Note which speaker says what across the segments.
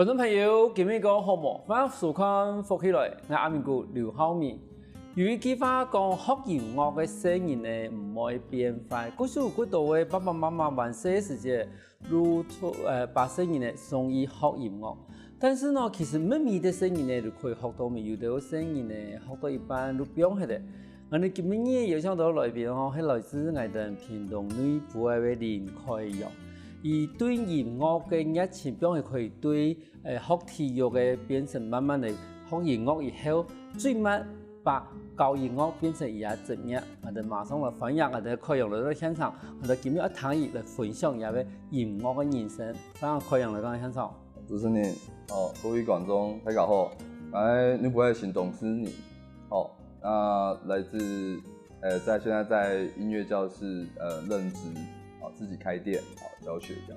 Speaker 1: 观众朋友，今日个好无？欢迎收看福起来，我阿明哥刘浩明。由于计划讲学音乐嘅声音呢唔会变坏，故是有几多位爸爸妈妈玩细时节，如把声音呢送去学音乐。但是呢，其实咩咪的声音呢，就可以学到咪有的声音呢，学到一般都不用系的。我哋今日有请到来宾哦，系来自我哋屏东内部嘅林开陽。而对音乐嘅热情，表现可以对学体育嘅变成慢慢地学音乐以后，最慢把教音乐变成一下职业。我哋马上来分享我哋开陽嚟到现场，我哋今日一談熱嚟分享一下嘅音樂嘅人生。分享開陽嚟到現場。
Speaker 2: 主持人各位觀眾大家好，你不會行動師你那來自現在在音樂教室任職自己開店教學這樣。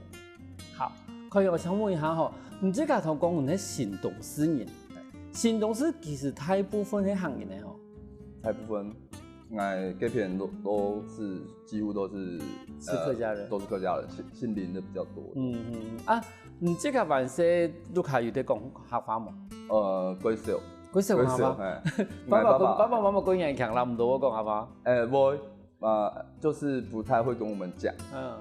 Speaker 1: 好，開陽我想問一下唔知家頭講我哋行動師人，行動師其實大部分係行業嘅
Speaker 2: 大部分這片都是幾乎都是
Speaker 1: 客家人，
Speaker 2: 都是客家人，姓林的比較多。
Speaker 1: 你這個辦事都係有啲講客話冇？
Speaker 2: 貴少。
Speaker 1: 貴少講客話。爸爸媽媽講嘢強啦，唔到我講客話。
Speaker 2: 我就是不太會跟我們講，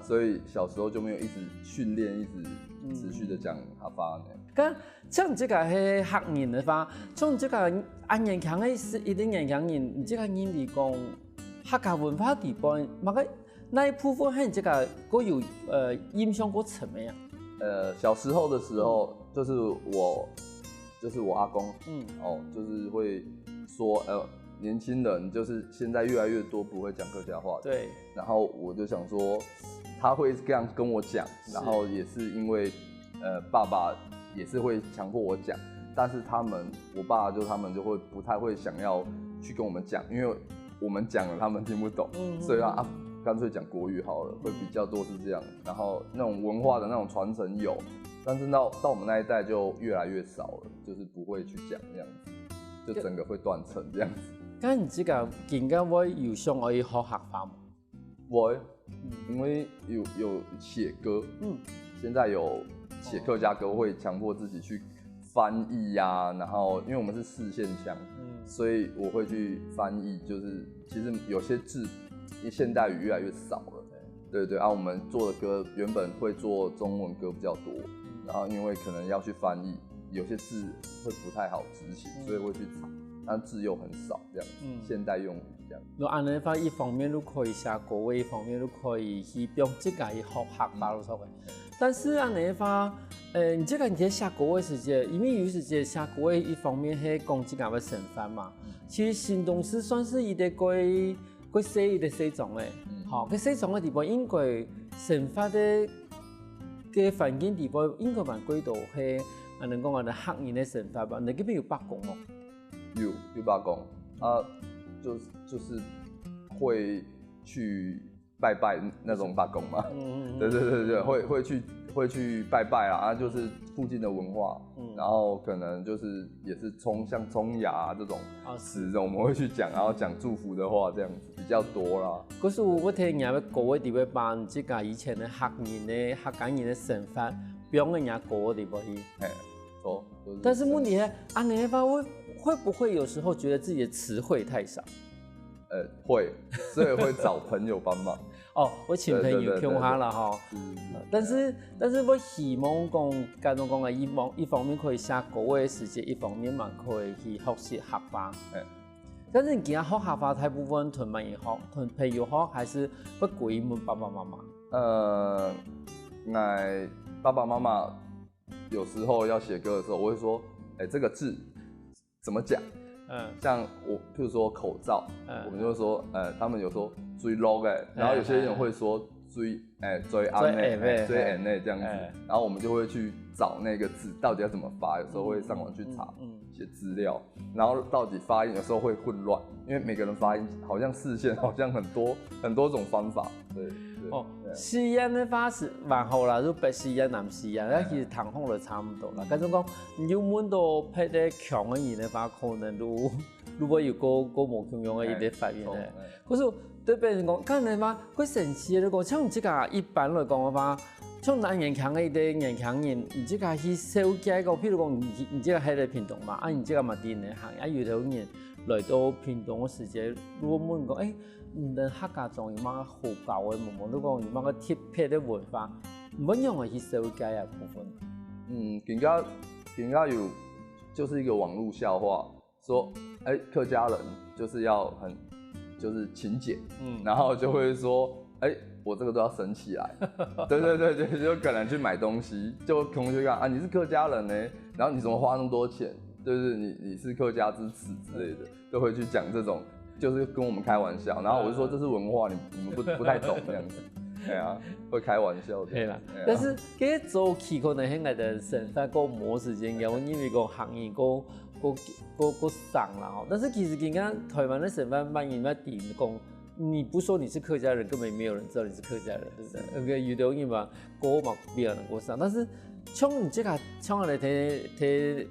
Speaker 2: 所以小時候就沒有一直訓練，一直持續的講客話呢。
Speaker 1: 咁像這個係客人的話，像這個按人強嘅是一定人強人，你這個人嚟講客家文化地方，那一部分係這個有印象過怎麼樣？
Speaker 2: 小時候的時候，就是我阿公，就是會說，年輕人就是現在越來越多不會講客家話的，
Speaker 1: 對。然
Speaker 2: 後我就想說，他會這樣跟我講，然後也是因為，爸爸也是會強迫我講，但是我爸他們就會不太會想要去跟我們講，因為我們講了他們聽不懂，所以乾脆講國語好了，會比較多是這樣。然後那種文化的那種傳承有，但是到我們那一代就越來越少了，就是不會去講這樣子，就整個會斷層這樣子。
Speaker 1: 咁你這個點解會有想可以學客話嗎？
Speaker 2: 我因為有寫歌，現在有寫客家歌，會強迫自己去翻譯呀，然後因為我們是四縣腔，所以我會去翻譯，就是其實有些字現代語越來越少了，對，我們做的歌原本會做中文歌比較多，然後因為可能要去翻譯，有些字會不太好執行，所以會去查，但字又很少，這樣，現代用語這樣。如
Speaker 1: 按你話，一方面都可以寫歌，一方面都可以去用這個學客話咯，所謂。但是按你話，你這個你在寫歌嘅時節，因為有時節寫歌嘅一方面係講這個嘅成分嘛，其實行動師算是一個佢寫的四種誒，佢四種嘅地方應該成發的環境地方應該蠻幾多係，能講我哋客人嘅成發吧？你嗰邊有八公哦？
Speaker 2: 有八公，就是會去拜拜那種八公嘛，對，會去拜拜啦，就是附近的文化，然後可能就是也是像沖牙這種詞，我們會去講，然後講祝福的話，這樣子比較多啦。
Speaker 1: 嗰時我聽人家歌嘅地方辦，即係以前嘅客家人嘅成法，表演人家歌嘅地方去。
Speaker 2: 錯。
Speaker 1: 但是問題係，按你話會不會有時候覺得自己的詞彙太少？
Speaker 2: 會，所以會找朋友幫忙。
Speaker 1: 我請朋友聽下啦，哈。但是我希望講，介種講嘅一方面可以寫歌嘅時節，一方面嘛可以去學習客話。但是你而家學客話，大部分同乜嘢學？同朋友學，還是會歸問爸爸媽媽？
Speaker 2: 我爸爸媽媽有時候要寫歌的時候，我會說，這個字怎麼講？像我，譬如說口罩，我們就會說，他們有說最 low 然後有些人會說最安內這樣子，然後我們就會去找那個字到底要怎麼發，有時候會上網去查一些資料，然後到底發音有時候會混亂，因為每個人發音好像視線好像很多種方法，對。
Speaker 1: 試音嘅話是蠻好啦，如果試音南試音，咧其實談空就差唔多啦。咁種講，要揾到配得強嘅人嘅話，可能如果有個冇咁樣嘅一啲發言咧。可是對別人講，咁你話佢神奇嘅講，像這個一般來講嘅話，像咱眼强的眼强人，你这个去设计个，譬如讲你这个喺个屏东嘛，啊，你这个嘛伫内行，啊，有头人来到屏东的时节，如果问讲，你的客家庄有乜好搞的，如果讲有乜个特别的文化，唔用的去设计啊部分。
Speaker 2: 更加有就是一个网络笑话，说客家人就是要就是勤俭，然后就会说我这个都要省起来，对，就可能去买东西，就同学讲你是客家人呢，然后你怎么花那么多钱？就是你是客家之耻之类的，都会去讲这种，就是跟我们开玩笑。然后我就说这是文化，你们不太懂这样子，对啊，会开玩笑的。
Speaker 1: 对啦，但是佢早期可能喺我哋生活個模式間有因為個行業個上啦，但是其實而家台灣的生活扮演一點講。你不說你是客家人，根本沒有人知道你是客家人，對不對？有的人嘛，過嘛別人過上，但是像你這個，像我哋睇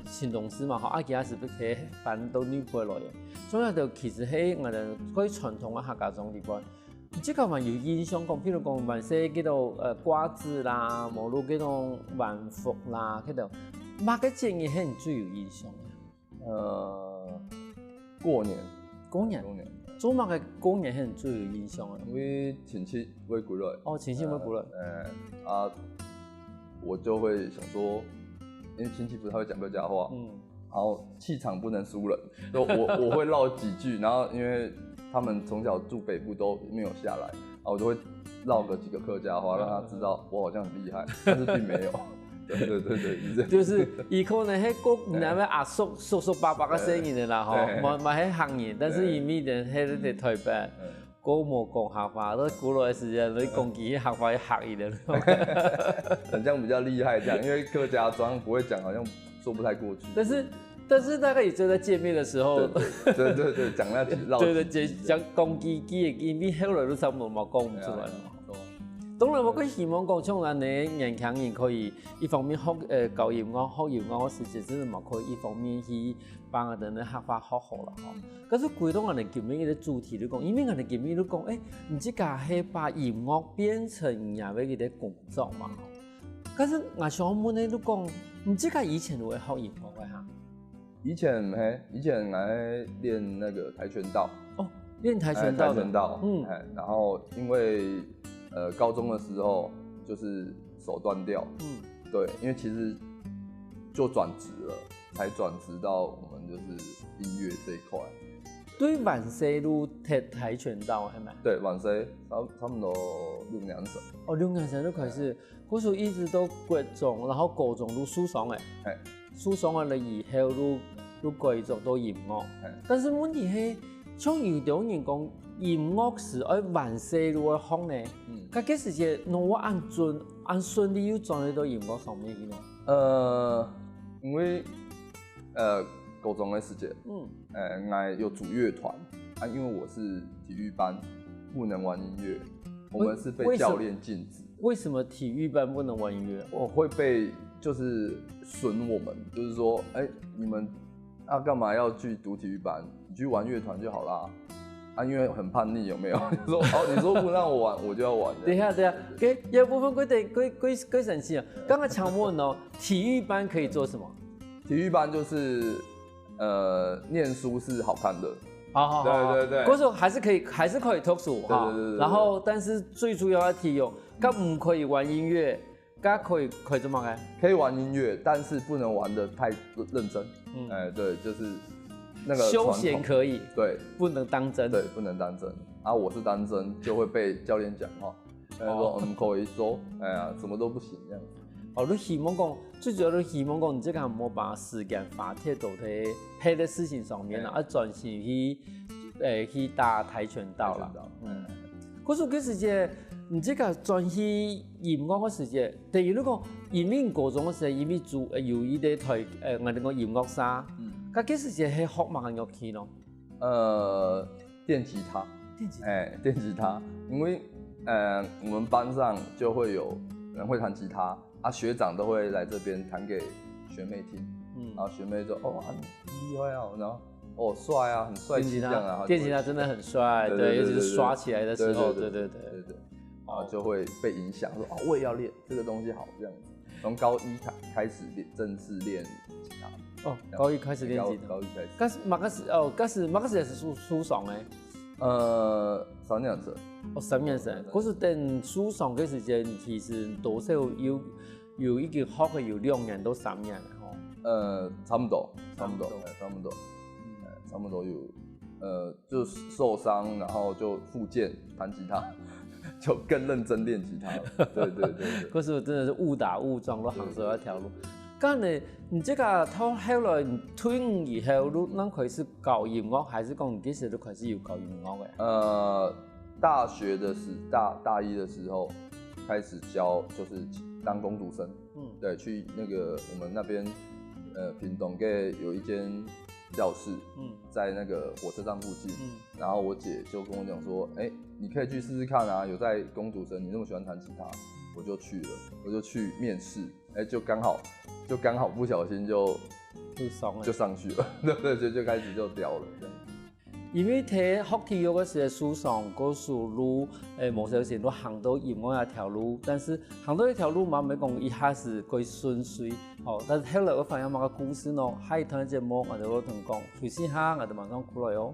Speaker 1: 新東市嘛，其他是不睇反都扭過來嘅，所以就其實喺我哋嗰啲傳統嘅客家莊地方，這個嘛有影響講，譬如講萬些嗰度瓜子啦，無論嗰種萬福啦，嗰度乜嘅節日係最有影響嘅？過年。做乜嘅過年係最有印象嘅？
Speaker 2: 因為親戚會過來。
Speaker 1: 親戚會過來。
Speaker 2: 我就會想說，因為親戚不是他會講客家話，然後氣場不能輸人，所以我會繞幾句，然後因為他們從小住北部都沒有下來，然後我就會繞個幾個客家話，讓他知道我好像很厲害，但是並沒有。對，
Speaker 1: 就是伊可能喺個那邊阿叔伯伯嘅聲音嘅啦，嗬，冇喺行業，但是伊咪就喺啲台北，個冇講客話，都古來嘅時間，你講幾客話嚇伊的，
Speaker 2: 很像比較厲害這樣，因為客家莊不會講，好像說不太過去。
Speaker 1: 但是大概也就在見面的時候，
Speaker 2: 對，講那幾繞。
Speaker 1: 對，講講幾嘅，伊咪後來都差唔多冇講唔出來。當然，我希望講，像咱哋年輕人可以一方面學教音樂、學搖樂嘅時節，真係嘛可以一方面去幫我哋嘅客家學好啦。可是歸到我哋今日嘅主題嚟講，因為我哋今日都講，唔知家係把音樂變成人哋嘅工作嘛。可是我想問你都講，唔知家以前會學音樂嘅嚇？
Speaker 2: 以前我練那個跆拳道。
Speaker 1: 練跆拳道。
Speaker 2: 然後因為高中的時候就是手斷掉，對，因為其實就轉職了，才轉職到我們就是音樂這一塊。
Speaker 1: 對，萬歲路跆拳道係咪？
Speaker 2: 對，萬歲差不多6年生。
Speaker 1: 6年生都開始，嗰時候一直都國中，然後高中都書上嘅，書上嘅以後都繼續到音樂，但是問題係，像有啲人講。音樂是萬歲路嘅學呢，佢幾時節我按順利又轉到音樂上面去呢？
Speaker 2: 因為高中嘅時節，我有組樂團，因為我是體育班，不能玩音樂，我們是被教練禁止。
Speaker 1: 為什麼體育班不能玩音樂？
Speaker 2: 我會被就是損我們，就是說，你們幹嘛要去讀體育班？你去玩樂團就好啦。因為很叛逆，有沒有？你說不讓我玩，我就要玩。
Speaker 1: 對啊，有部分歸神奇啊。剛剛常問哦，體育班可以做什麼？
Speaker 2: 體育班就是念書是好看的。
Speaker 1: 好，對。嗰時候還是可以讀書哈。對。然後，但是最主要的體育，唔可以玩音樂，可以做乜嘅？
Speaker 2: 可以玩音樂，但是不能玩得太認真。對，就是。那個
Speaker 1: 休閒可以，
Speaker 2: 對，
Speaker 1: 不能當真，
Speaker 2: 對，不能當真。我是當真，就會被教練講哈，他說可以做，什麼都不行這樣。
Speaker 1: 你希望講，最主要你希望講，你這個係冇把時間花喺到喺啲事情上面啦，專心去打跆拳道啦。嗰時時節，你這個專心音樂嘅時節，例如你講，因為高中嘅時候，因為有一啲我哋講音樂社。佢幾時係學乜嘅樂器咯？
Speaker 2: 電吉他。電吉他，因為我們班上就會有人會彈吉他，學長都會來這邊彈給學妹聽，然後學妹就很厲害啊，然後帥啊，很帥氣這樣啊。
Speaker 1: 電吉他真的很帥，對，尤其是刷起來的時候，對。
Speaker 2: 然后就会被影响，说我也要练这个东西好这样子。从高一开始正式练吉他。
Speaker 1: 高一开始练吉他。
Speaker 2: 高一开始。
Speaker 1: 但是马克思也是书上的。
Speaker 2: 3年生。
Speaker 1: 3年生。嗰時等書上嘅時間，其實多少有已經學嘅有2年到3年嘅吼。
Speaker 2: 差不多有，就是受傷，然後就復健彈吉他。就更認真練吉他了，對。
Speaker 1: 嗰時真的是誤打誤撞都行咗一條路。咁你這個後來退伍以後，你開始搞音樂，還是講你幾時都開始有搞音樂嘅？
Speaker 2: 大學的大一的時候開始教，就是當工讀生。對，去那個我們那邊屏東嘅有一間教室，在那個火車站附近。然後我姐就跟我講說，你可以去試試看啊，有在工讀生，你那麼喜歡彈吉他，我就去了，我就去面試，就剛好不小心就上去了，對，就開始就掉了這樣。
Speaker 1: 因為睇學體育嗰時嘅書上嗰條路，冇少時都行到音樂一條路，但是行到一條路嘛，唔係講一下子佢順遂，但是後來我發現某個故事呢，下一堂節目我哋會同講，隨時下我哋馬上過來哦。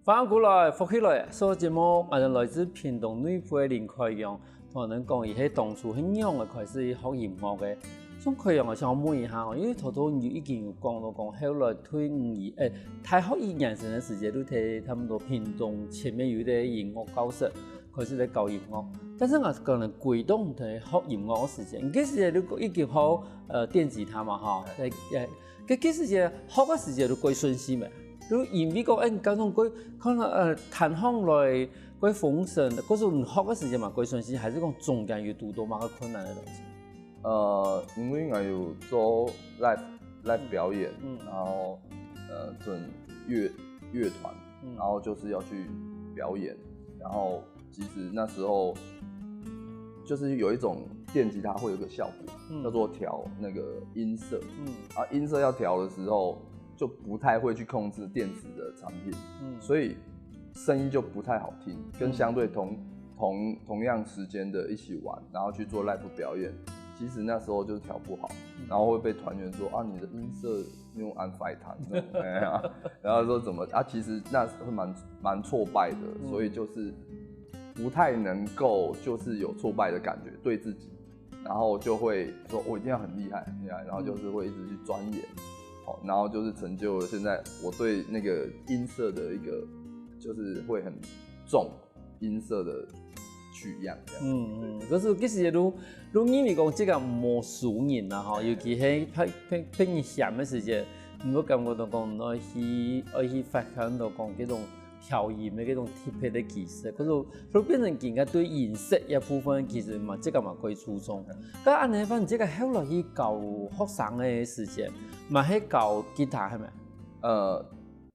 Speaker 1: 翻過來，復起來，所節目我哋來自屏東內埔嘅林開陽，同人講伊係當初係樣嘅開始學音樂嘅。種開陽我想問一下，因為頭頭已經有講到講，後來退伍大學1年生嘅時間都睇差唔多屏東前面有啲音樂教室開始嚟教音樂，但是我個人歸檔睇學音樂嘅時間，嗰時間都已經學電吉他嘛嚇，嗰時間學嘅時間都歸順勢咩？如因為講加上佢可能彈行來佢風聲，嗰時唔學嘅時間嘛，歸順勢，還是講中間有遇到某個困難嘅東西？
Speaker 2: 因為我有做 live 表演，然後準樂團，然後就是要去表演，然後其實那時候就是有一種電吉他會有個效果，叫做調那個音色，音色要調的時候，就不太會去控制電子的產品，所以聲音就不太好聽。跟相對同樣時間的一起玩，然後去做 live 表演，其實那時候就是調不好，然後會被團員說啊，你的音色用安排彈，然後說怎麼啊？其實那是蠻挫敗的，所以就是不太能夠就是有挫敗的感覺對自己，然後就會說我一定要很厲害，然後就是會一直去鑽研。然後就是成就了現在我對那個音色的一個，就是會很重音色的取樣這樣。
Speaker 1: 可是其實如因為講這個冇熟人啦，尤其係拍你響嘅時間，我感覺到講我去發現到講這種調音的這種特別的技術，可是都變成更加對音色一部分其實嘛，這個嘛可以注重。咁按你反正這個後來去教學生的時間。嘛，係搞吉他係咪？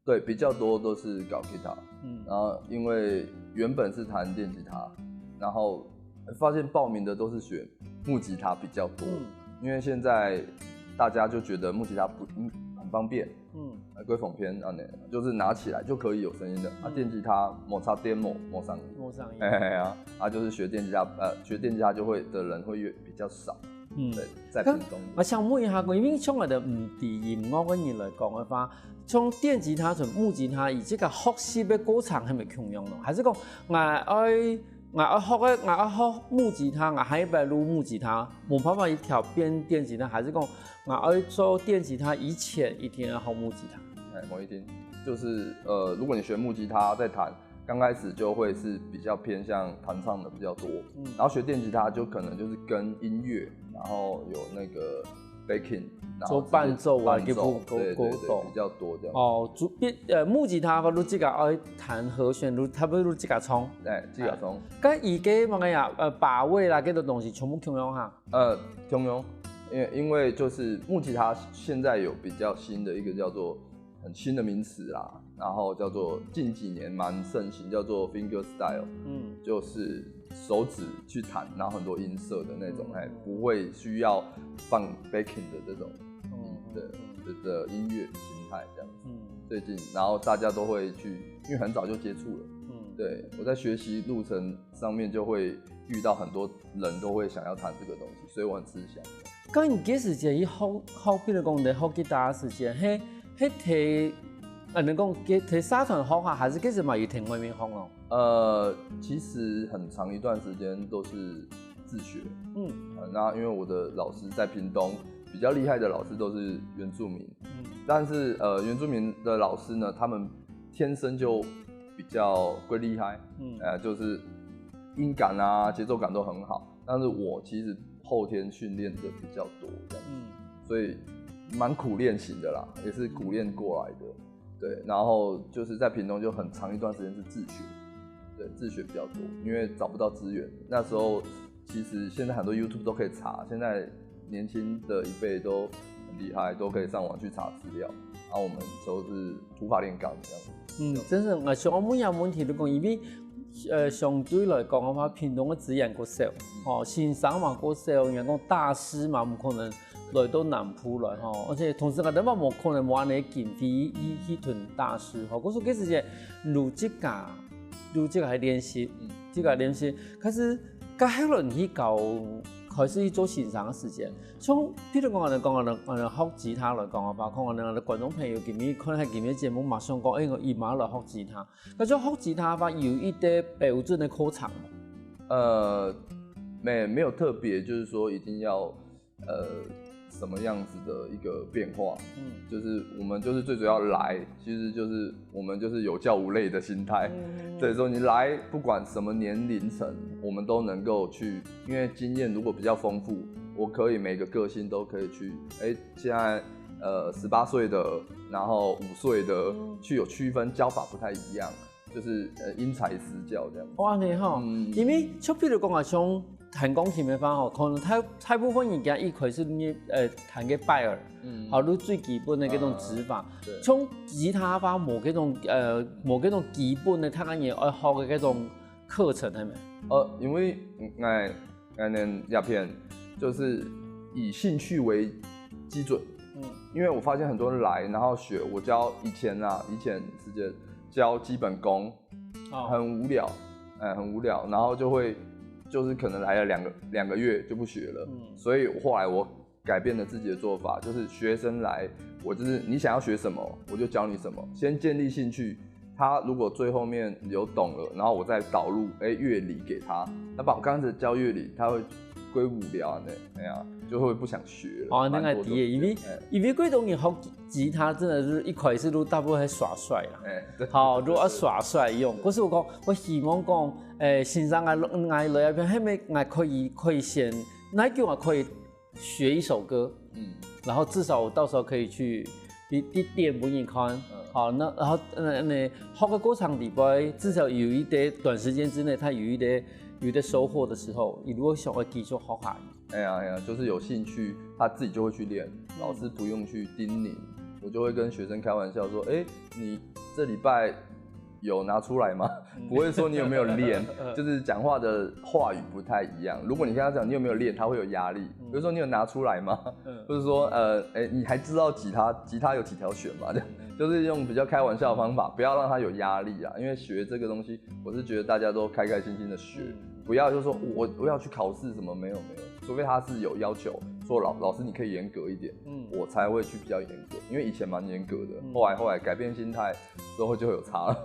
Speaker 2: 對，比較多都是搞吉他。然後因為原本是彈電吉他，然後發現報名的都是選木吉他比較多。因為現在大家就覺得木吉他很方便。歸縫片啊，就是拿起來就可以有聲音的。電吉他摩擦 demo 摩上音。就是學電吉他就會的人會比較少。對，在屏東。
Speaker 1: 我想問一下，因為從我哋唔啲音樂嘅人來講嘅話，從電吉他同木吉他，而這個學習嘅過程係咪同樣咯？還是講我學木吉他，我喺邊錄木吉他，冇辦法一條變電吉他，還是講我做電吉他以前一定要學木吉他？
Speaker 2: 某一天，就是如果你學木吉他在彈。剛開始就會是比較偏向彈唱的比較多，然後學電吉他就可能就是跟音樂，然後有那個 backing，
Speaker 1: 做伴奏啊，
Speaker 2: 对，比较多这样。
Speaker 1: 哦，木吉他和你自家爱弹和弦，差不多你自家创。
Speaker 2: 自家创。
Speaker 1: 咁而家乜嘢啊？把位啦，嗰啲东西全部共用哈。
Speaker 2: 共用，因为就是木吉他现在有比较新的一个叫做很新的名词啦，然后叫做近几年蛮盛行，叫做 finger style，就是手指去弹，然后很多音色的那种，不会需要放 backing 的这种的音乐形态这样子。最近，然后大家都会去，因为很早就接触了。对，我在学习路程上面就会遇到很多人都会想要弹这个东西，所以我很吃香。
Speaker 1: 咁你幾時間以學，比如講你學吉他嘅時間，係睇，你講睇社團學下，還是幾時嘛要聽外面學咯？
Speaker 2: 其實很長一段時間都是自學。那因為我的老師在屏東，比較厲害的老師都是原住民。但是原住民的老師呢，他們天生就比較會厲害，就是音感啊、節奏感都很好。但是我其實後天訓練的比較多，這樣子，所以蠻苦練型的啦，也是苦練過來的。對，然後就是在屏東就很長一段時間是自學，對，自學比較多，因為找不到資源。那時候其實現在很多 YouTube 都可以查，現在年輕的一輩都很厲害，都可以上網去查資料。然後我們都是土法煉鋼這樣子。
Speaker 1: 真是像我每樣問題都講，因為相對來講嘅話，屏東嘅資源夠少，先生嘛夠少，人講大師嘛唔可能來到南部來，而且同時我哋嘛冇可能冇安尼經費去屯大師，嗰時幾時嘅錄這個係練習，這個練習，可是甲後來去搞開始去做欣賞嘅時間，像譬如講我哋學吉他來講嘅話，可能我哋觀眾朋友可能係今日節目馬上講，我姨媽來學吉他，咁種學吉他嘅話有一啲標準嘅課程嗎？
Speaker 2: 沒有特別，就是說一定要什麼樣子的一個變化，就是我們就是最主要來，其實就是我們就是有教無類的心態，所以說你來不管什麼年齡層，我們都能夠去，因為經驗如果比較豐富，我可以每個個性都可以去，現在18歲的，然後5歲的，去有區分，教法不太一樣，就是因材施教這樣。
Speaker 1: 哇，你好，因為就譬如講啊，像彈鋼琴嘅話，可能大部分人家一開始你彈嘅拜耳，你最基本嘅嗰種指法。像吉他話冇嗰種基本嘅，他講嘢愛學嘅嗰種課程係咪？
Speaker 2: 因為我念鴉片就是以興趣為基準，因為我發現很多人來然後學，我教以前時間教基本功，很無聊，很無聊，然後就是可能來了兩個月就不學了，所以後來我改變了自己的做法，就是學生來，我就是你想要學什麼，我就教你什麼，先建立興趣。他如果最後面有懂了，然後我再導入樂理給他。那把我剛才教樂理，他會歸無聊呢，就會不想學了。
Speaker 1: 那個啲，因為嗰種人學吉他真的是一開始都大部分係耍帥啦。好，如果耍帥用，嗰時我希望講，先生嗌來一邊，係咪嗌可以先，那叫我可以學一首歌，然後至少我到時候可以去點俾你看。好，然後學個過程裡邊，至少有一點短時間之內，他有一點收穫的時候，你如果想要繼續學下。
Speaker 2: 哎呀，就是有興趣，他自己就會去練，老師不用去叮嚀，我就會跟學生開玩笑說，你這禮拜有拿出來嗎？不會說你有沒有練，就是講話的話語不太一樣。如果你跟他講你有沒有練，他會有壓力。比如說你有拿出來嗎？或者說你還知道吉他有幾條弦嗎？就是用比較開玩笑的方法，不要讓他有壓力啊。因為學這個東西，我是覺得大家都開開心心的學，不要就說我要去考試什麼，沒有，除非他是有要求，說老師你可以嚴格一點，我才會去比較嚴格。因為以前蠻嚴格的，後來改變心態之後就會有差了。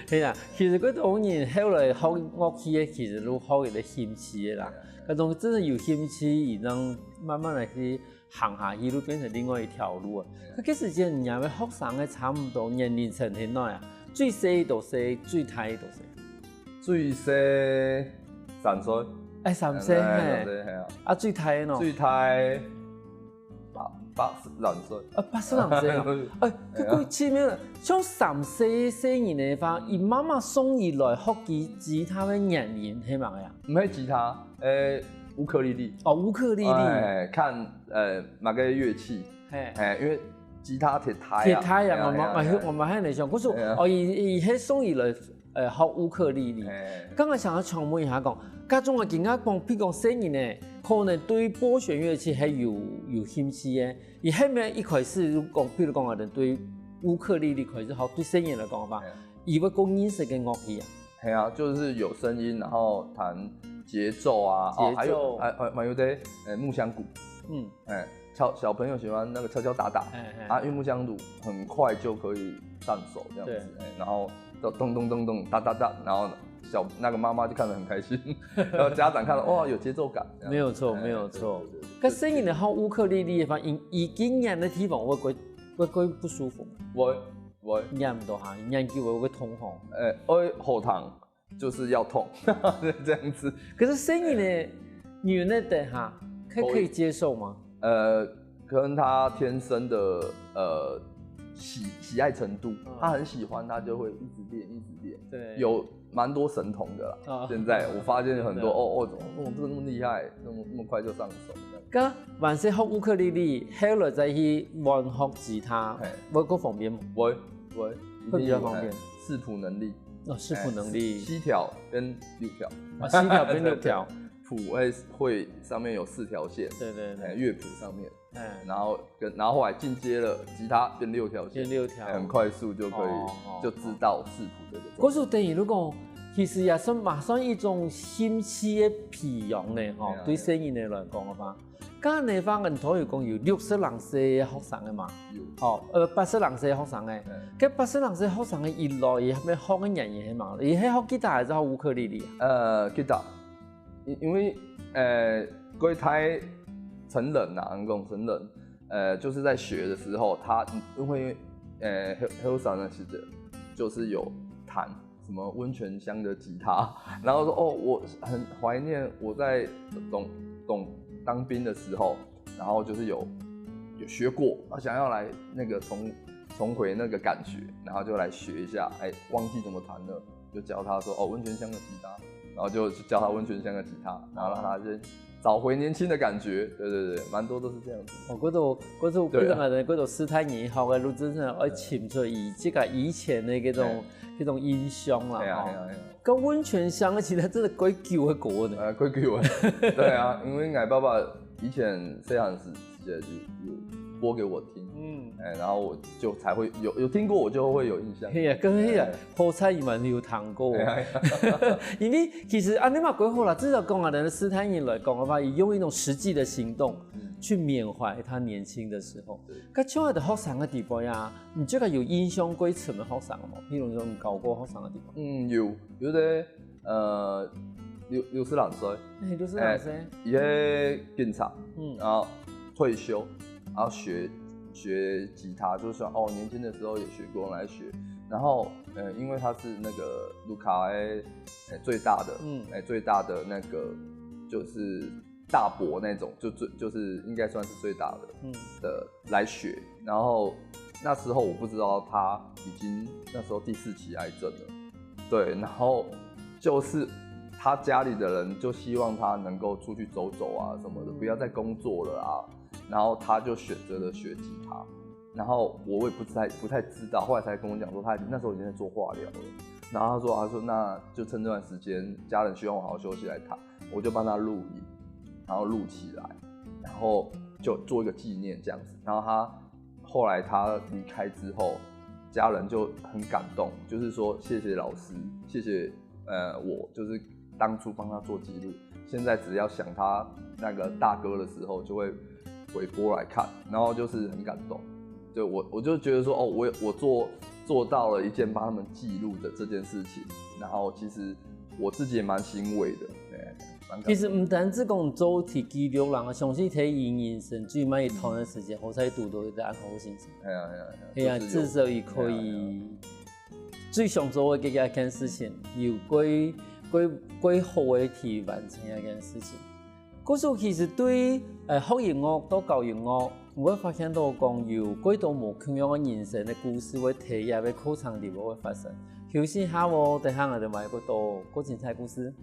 Speaker 1: 係啦，其實嗰種人後來學樂器嘅，其實都學佢哋興趣嘅啦。嗰種真係有興趣，然後慢慢嚟去行下去，都變成另外一條路啊。嗰時間人家學生嘅差唔多年齡層係哪啊？最細到細，最大到細。
Speaker 2: 最細3歲。
Speaker 1: 3歲係啊。最大喏？
Speaker 2: 最大80岁。
Speaker 1: 80岁啊！佢前面像34年的话，伊妈妈送伊来学吉他的原因係乜呀？
Speaker 2: 唔係吉他，乌克丽丽。
Speaker 1: 乌克丽丽。
Speaker 2: 看哪个乐器？因为吉他铁胎啊。
Speaker 1: 铁胎啊，我们喺嚟上，嗰時伊係送伊來學烏克麗麗。剛才想要請問一下講，家中嘅健家講，譬如講細人呢，可能對撥弦樂器係有興趣嘅。而係咪一開始講，譬如講我哋對烏克麗麗開始學，對細人嚟講法，以為講認識嘅樂器啊？
Speaker 2: 係啊，就是有聲音，然後彈節奏啊，還有啲木箱鼓。小朋友喜歡那個敲敲打打啊，因為木箱鼓很快就可以上手這樣子，然後咚咚咚咚噠噠噠，然後那個媽媽就看得很開心，然後家長看到哇有節奏感，
Speaker 1: 沒有錯沒有錯。可聲音嚟學烏克麗麗嘅話，以經驗的地方會不舒服。會念唔到下，念久了會痛吼。
Speaker 2: 後堂就是要痛，這樣子。
Speaker 1: 可是聲音呢，女人的哈，可以接受嗎？
Speaker 2: 可能他天生的喜愛程度，他很喜歡，他就會一直練。對，有蠻多神童的啦。現在我發現很多怎麼這個那麼厲害，那麼快就上手。
Speaker 1: 咁還是學烏克麗麗，後來再去學吉他，會夠方便嗎？
Speaker 2: 會
Speaker 1: 比較方便。
Speaker 2: 視譜能力。
Speaker 1: 視譜能力。
Speaker 2: 7條跟6條。
Speaker 1: 7條跟6條。
Speaker 2: 譜會上面有4條線，對，樂譜上面，然後後來進階了，吉他變6條線，很快速就可以就知道視譜這個。
Speaker 1: 嗰時等於如果其實也算一種興趣的培養咧，吼，對聲音嘅來講嘅話，咁你翻銀台要講有60人歲學生嘅嘛，哦，80人歲學生嘅，咁80人歲學生嘅一來係咪學嘅人嘢係嘛？你係學吉他還是學烏克麗麗？
Speaker 2: 吉他。因為歸胎成人啊，成人，就是在學的時候，他因為後生的時候就是有彈什麼溫泉鄉的吉他，然後說我很懷念我在當兵的時候，然後就是有學過，想要來那個重回那個感覺，然後就來學一下，忘記怎麼彈了，就教他說溫泉鄉的吉他。然後就教他溫泉鄉的吉他，然後讓他先找回年輕的感覺。對，蠻多都是這樣子。嗰度斯坦尼學嘅錄製真係愛潛出以前的嗰種印象啦。係啊。個溫泉鄉的吉他真係幾舊嘅歌呢。幾舊嘅。對啊，因為我爸爸以前細漢時就有播給我聽。然後我就才會有聽過，我就會有印象。
Speaker 1: 係啊，咁係啊，好彩伊們有彈過。因為其實你嘛幾好啦，至少講啊，人斯坦因來講嘅話，以用一種實際的行動去緬懷他年輕的時候。咁像我哋學生嘅地方呀，你這個有印象幾深嘅學生冇？譬如說你教過學生嘅地方。
Speaker 2: 有啲60人歲。
Speaker 1: 60人歲。
Speaker 2: 伊係警察，然後退休，然後學吉他，就是說年輕的時候也學過來學，然後因為他是那個盧卡最大的，最大的那個就是大伯那種，就是應該算是最大的來學，然後那時候我不知道他已經那時候第4期癌症了，對，然後就是他家裡的人就希望他能夠出去走走啊什麼的，不要再工作了啊。然後他就選擇了學吉他，然後我也不太知道，後來才跟我講說他那時候已經在做化療了，然後他說那就趁這段時間家人希望我好好休息來彈，我就幫他錄影，然後錄起來，然後就做一個紀念這樣子，然後後來他離開之後，家人就很感動，就是說謝謝老師，謝謝我就是當初幫他做記錄，現在只要想他那個大哥的時候就會回播來看，然後就是很感動，對我就覺得說我做到了一件幫他們記錄的這件事情，然後其實我自己也蠻欣慰的，
Speaker 1: 其實唔單止講做提記錄啦，相信睇伊人生最尾一段嘅時間，好彩讀到一個安好心情。係啊，至少伊可以最想做嘅一件事情，有幾好嘅去完成一件事情。故事其實對學音樂到教音樂，我會發現到講有幾多無同樣嘅人生嘅故事會體驗喺課堂裡會發生。休息下喎，等下我哋買個多個精彩故事。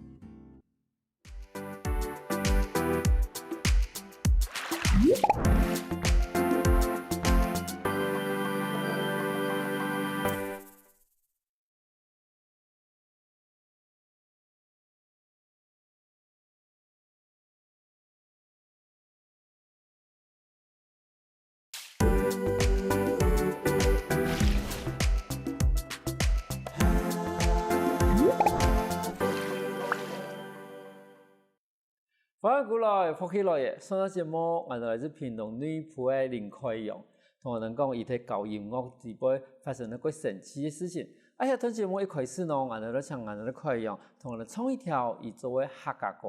Speaker 1: 歡迎過來，福起來嘅上個節目，我哋來自屏東女僕嘅林開陽，同我哋講伊喺教音樂直播發生咗個神奇嘅事情。哎呀，當節目一開始呢，我哋就請我哋開陽同我哋唱一條伊作為客家歌。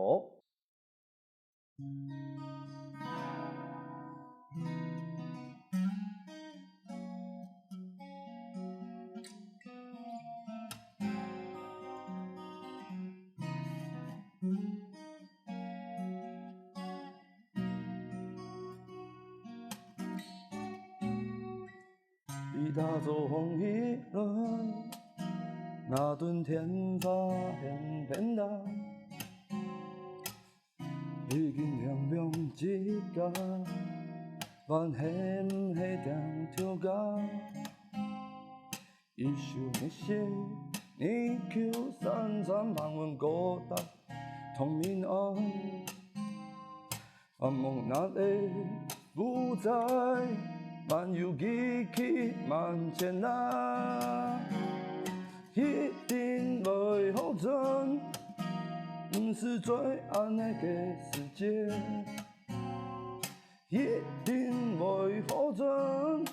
Speaker 2: 打作風起來，那頓天花現變大，已經亮亮一家，還顯黑點跳架，一宿一夜，你 Q 三三旁問過答，同面愛，阿夢那裏不在。漫遊記起萬千啦，一定會好轉，不是最暗的世界，一定會好轉，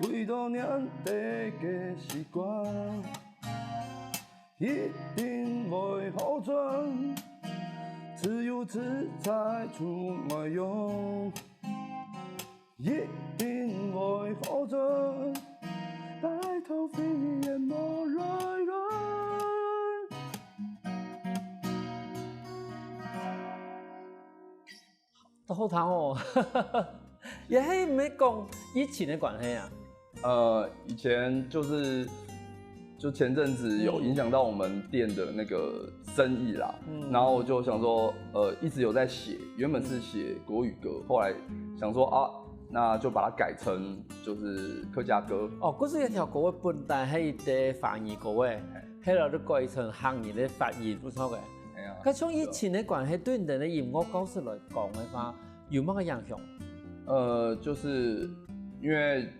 Speaker 2: 幾多年的習慣，一定會好轉，自由自在出外用。一定會好轉，帶頭飛燕莫來來。
Speaker 1: 都好聽哦，也係唔係講疫情的關係啊？
Speaker 2: 以前就前陣子有影響到我們店的那個生意啦，然後我就想說，一直有在寫，原本是寫國語歌，後來想說啊。那就把它改成就是客家歌。
Speaker 1: 哦，嗰是一條歌本來係啲華語歌誒，後來都改成客語的發音唔錯嘅。係啊。咁從以前的關係對人哋音樂教師來講嘅話，有乜個影響？
Speaker 2: 就是因為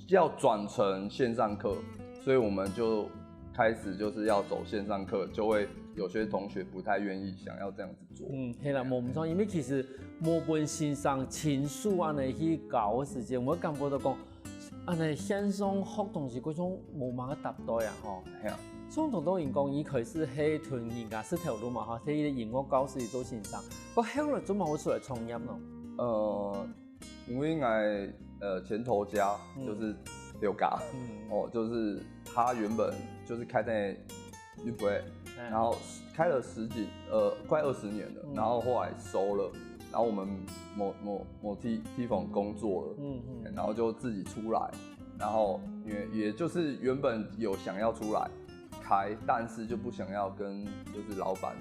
Speaker 2: 要轉成線上課，所以我們就開始就是要走線上課，就會有些同學不太願意想要這樣子做。
Speaker 1: 係啦，冇唔錯，因為其實冇本線上親屬安尼去教嘅時間，我感覺到講，安尼線上學東西嗰種冇乜個搭對啊，吼。係啊。相同當然講，伊開始係同人家四條路嘛，嚇，睇啲音樂教師做線上，個後來做乜會出來創業咯？
Speaker 2: 因為前頭家就是劉家，就是他原本就是開在玉杯，然後開了快20年了，然後後來收了，然後我們某梯房工作了，然後就自己出來，然後也就是原本有想要出來開，但是就不想要跟就是老闆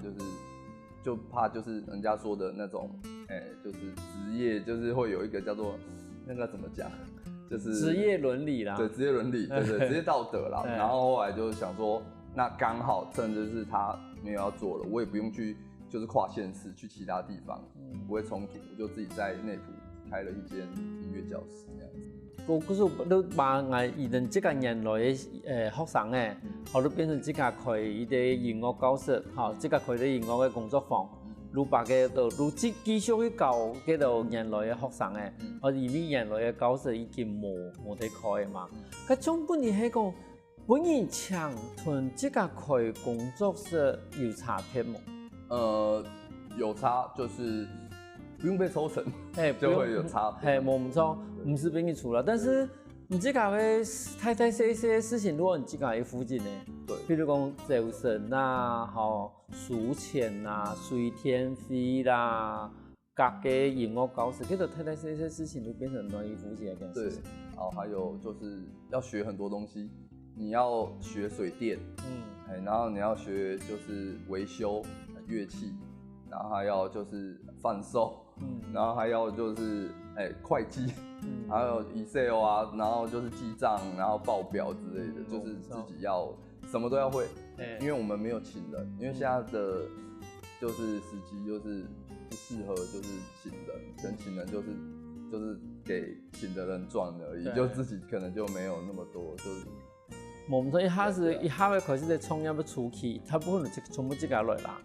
Speaker 2: 就怕就是人家說的那種，就是職業就是會有一個叫做那個怎麼講？就是
Speaker 1: 職業倫理啦，
Speaker 2: 對，職業倫理，對職業道德啦。然後後來就想說，那剛好趁就是他沒有要做了，我也不用去就是跨縣市去其他地方，不會衝突，我就自己在內埔開了一間音樂教室這樣子。
Speaker 1: 我都把我以前這個年來嘅學生咧，我都變成自家開一啲音樂教室，嚇，自家開啲音樂嘅工作坊。如把嘅度，如繼續去教嗰度原來嘅學生嘅，我因為原來嘅教室已經冇得開嘛。佢總本嚟係講，本人請同即個開工作室有差別冇？
Speaker 2: 有差，就是不用被抽成，就會有差別。
Speaker 1: 冇唔錯，唔是俾你出啦，但是你自家嘅太細嘅事情，如果你自家喺附近咧，對，譬如講走神啊，好。數錢啦、水天費啦，各个音乐教室，给到太太这些事情都变成暖衣服这件事情。
Speaker 2: 对，还有就是要学很多东西，你要学水电，然后你要学就是维修乐器，然后还要就是贩售，然后还要就是会计，还有 Excel 啊，然后就是记账，然后报表之类的，就是自己要什么都要会，因为我们没有请人，因为现在的就是司机就是不适合就是请人，跟请人就是给请的人赚而已，就自己可能就没有那么多，就是。
Speaker 1: 我们说一下子开始在创业要初期，他不可能全部自己来啦。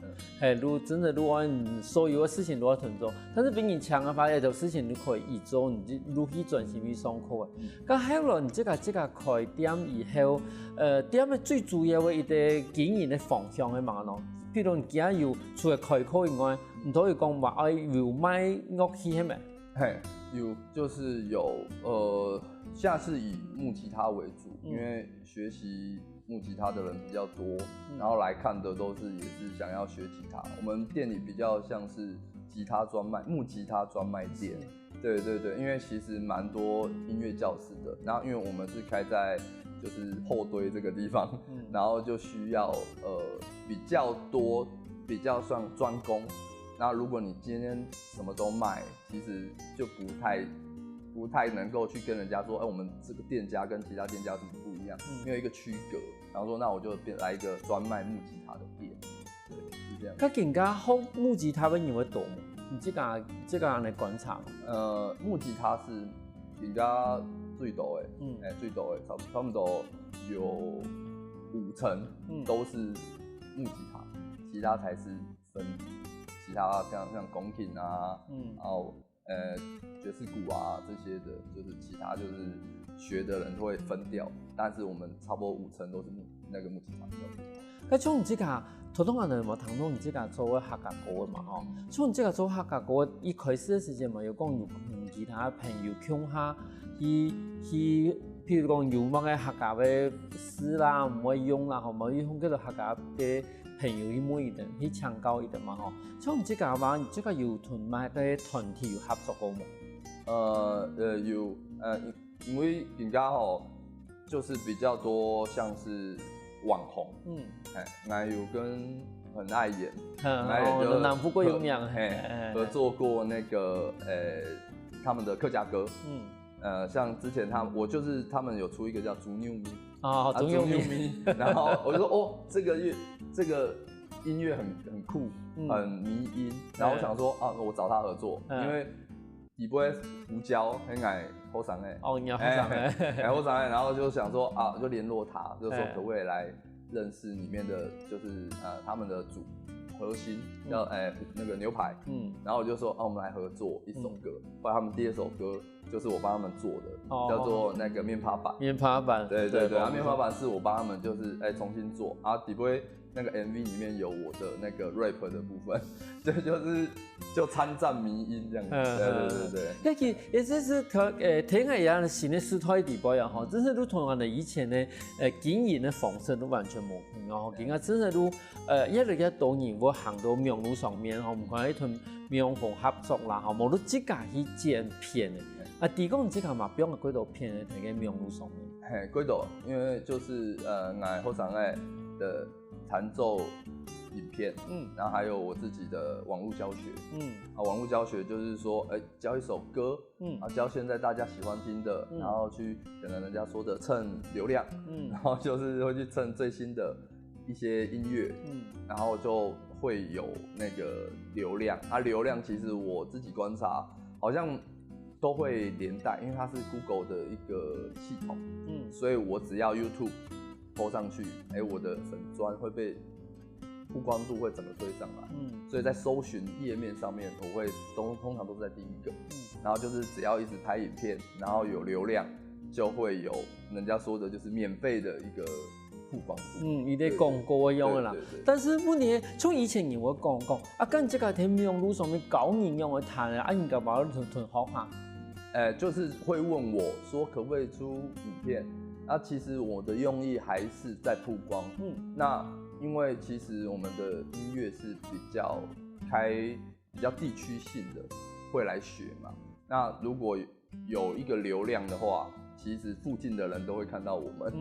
Speaker 1: 如真的，如果所有的事情都要同做，但是比你强的话，有的事情你可以一做，你如去专心去上课的。咁後來你這個開店以後，店嘅最主要嘅一個經營嘅方向係乜咯？譬如你今日要除了開課以外，唔可以講話要賣樂器係咪？
Speaker 2: 有就是有现在是以木吉他为主，因为学习木吉他的人比较多，然后来看的都是也是想要学吉他。我们店里比较像是吉他专卖、木吉他专卖店。对，因为其实蛮多音乐教室的，然后因为我们是开在就是后堆这个地方，然后就需要比较多、比较算专攻。那如果你今天什么都卖，其实就不太能够去跟人家说，我们这个店家跟其他店家有什么不一样，没有一个区隔。然后说，那我就来一个专卖木吉他的店，对，是这样。
Speaker 1: 那更加好木吉他你会懂吗？你这个来观察吗？
Speaker 2: 木吉他是更加最多的，最多的差不多有50%都是木吉他，其他才是分。其他像宫廷啊，然后爵士鼓啊这些的，就是其他就是学的人都会分掉，但是我们差不多50%都是木吉他。
Speaker 1: 咁像你这个，普通人有冇聽到你這個做客家歌嘛？吼，像你這個做客家歌，一開始嘅時間嘛，有講有其他朋友鄉下去，譬如講有乜嘅客家嘅詩啦，唔可以用啦，吼，冇用叫做客家嘅。朋友去每一點去搶高一點嘛吼，像你這個話，你這個有同埋嘅團體有合作過冇？
Speaker 2: 有因為更加就是比較多像是網紅，還有跟很愛演，
Speaker 1: 就南富貴有名，
Speaker 2: 合作過那個他們的客家歌，像之前我就是他們有出一個叫竹牛咪。
Speaker 1: 竹牛咪，
Speaker 2: 然後我就說這個音樂很酷，很迷音，然後我想說我找他合作，因為底杯胡椒很愛後山
Speaker 1: 你要後山
Speaker 2: 後山然後就想說就聯絡他，就說可不可以來認識裡面的，就是他們的主核心叫那個牛排，然後我就說我們來合作一首歌，後來他們第2首歌就是我幫他們做的，叫做那個面趴板。
Speaker 1: 面趴板，
Speaker 2: 對，面趴板是我幫他們就是重新做，底杯那個 MV 裡面有我的那個 rap 的部分，就參戰迷音這樣子。對。
Speaker 1: 其實也是聽下人新的時代底杯啊，吼，真係都同人哋以前的經營的方式都完全冇同啊，而家真係都一路一多年會行到網絡上面，吼，唔管係同網紅合作啦，吼，冇都自家去剪片的。第講你這個嘛，不用幾多片的喺個網絡上面。
Speaker 2: 幾多？因為就是我後生的彈奏影片，然後還有我自己的網絡教學，網絡教學就是說，教一首歌，教現在大家喜歡聽的，然後去可能人家說的蹭流量，然後就是會去蹭最新的一些音樂，然後就會有那個流量，流量其實我自己觀察，好像都會連帶，因為它是 Google 的一個系統，所以我只要 YouTube po上去，我的粉專會被曝光度會整個推上來，所以在搜尋頁面上面，我會通常都是在第一個，然後就是只要一直拍影片，然後有流量，就會有人家說的就是免費的一個曝光度，
Speaker 1: 伊啲廣告用嘅啦。但是問題，從以前人會講跟這個喺網絡上面搞人用去談人家把它屯好下。
Speaker 2: 就是會問我說可不可以出影片，其實我的用意還是在曝光，那因為其實我們的音樂是比較開比较地区性的会来学嘛。那如果有一个流量的话，其实附近的人都会看到我们，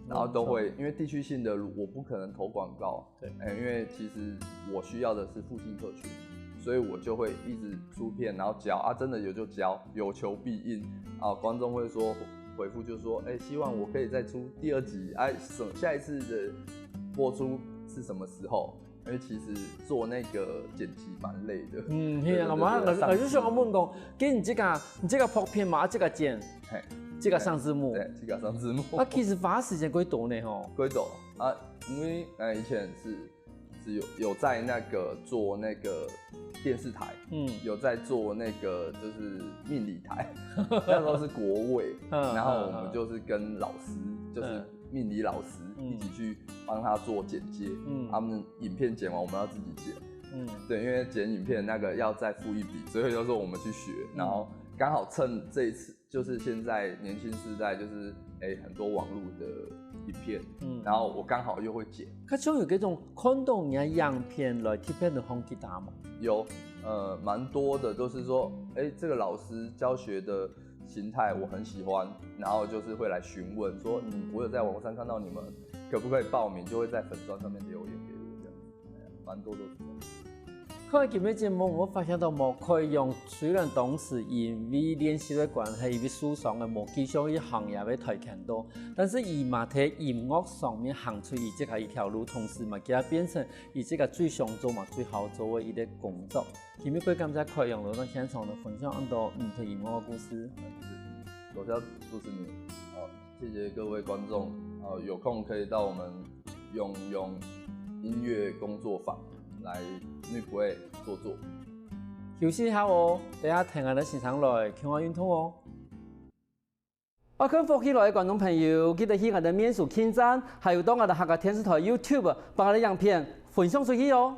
Speaker 2: 然后都会因为地区性的我不可能投广告，
Speaker 1: 对，
Speaker 2: 因为其实我需要的是附近客群，所以我就会一直出片，然后教啊，真的有就教，有求必应啊，观众会说回复就说，希望我可以再出第2集，下一次的播出是什么时候？因为其实做那个剪辑蛮累的。
Speaker 1: 係啊，我就想問講，既然你這個拍片嘛，這個剪，這個上字幕，
Speaker 2: 對，這個上字幕。
Speaker 1: 其實花時間幾多呢？吼，
Speaker 2: 幾多啊？因為以前是有在那個做那個電視台，有在做那個就是命理台，那時候是國衛，然後我們就是跟老師，就是命理老師一起去幫他做剪接，他們影片剪完我們要自己剪，對，因為剪影片那個要再付一筆，所以就說我們去學，然後剛好趁這一次，就是現在年輕世代就是很多網絡的影片，然後我剛好又會剪。
Speaker 1: 佢像有嗰種看到人家樣片來貼片的紅吉他嗎？
Speaker 2: 有，蠻多的都是說，這個老師教學的形態我很喜歡，然後就是會來詢問說，我有在網絡上看到你們，可不可以報名？就會在粉專上面留言給我，這樣子，蠻多都是這樣。
Speaker 1: 看今日節目，我發現到冇可以用，雖然當時因為練習的關係，因為書上嘅冇繼續喺行業嘅推強多，但是伊嘛喺音樂上面行出伊即係一條路，同時嘛，佢變成伊即個最想做嘛、最好做嘅一個工作。今日佢感謝可以用到到現場的分享很多唔同音樂嘅故事。
Speaker 2: 首先祝福你，謝謝各位觀眾，有空可以到我們用音樂工作坊來女不會坐。
Speaker 1: 休息一下哦，等下聽下你現場來傾下運動哦。看福起來嘅觀眾朋友，記得去我哋面書網站，還有到我哋客家電視台 YouTube 把我哋影片分享出去哦。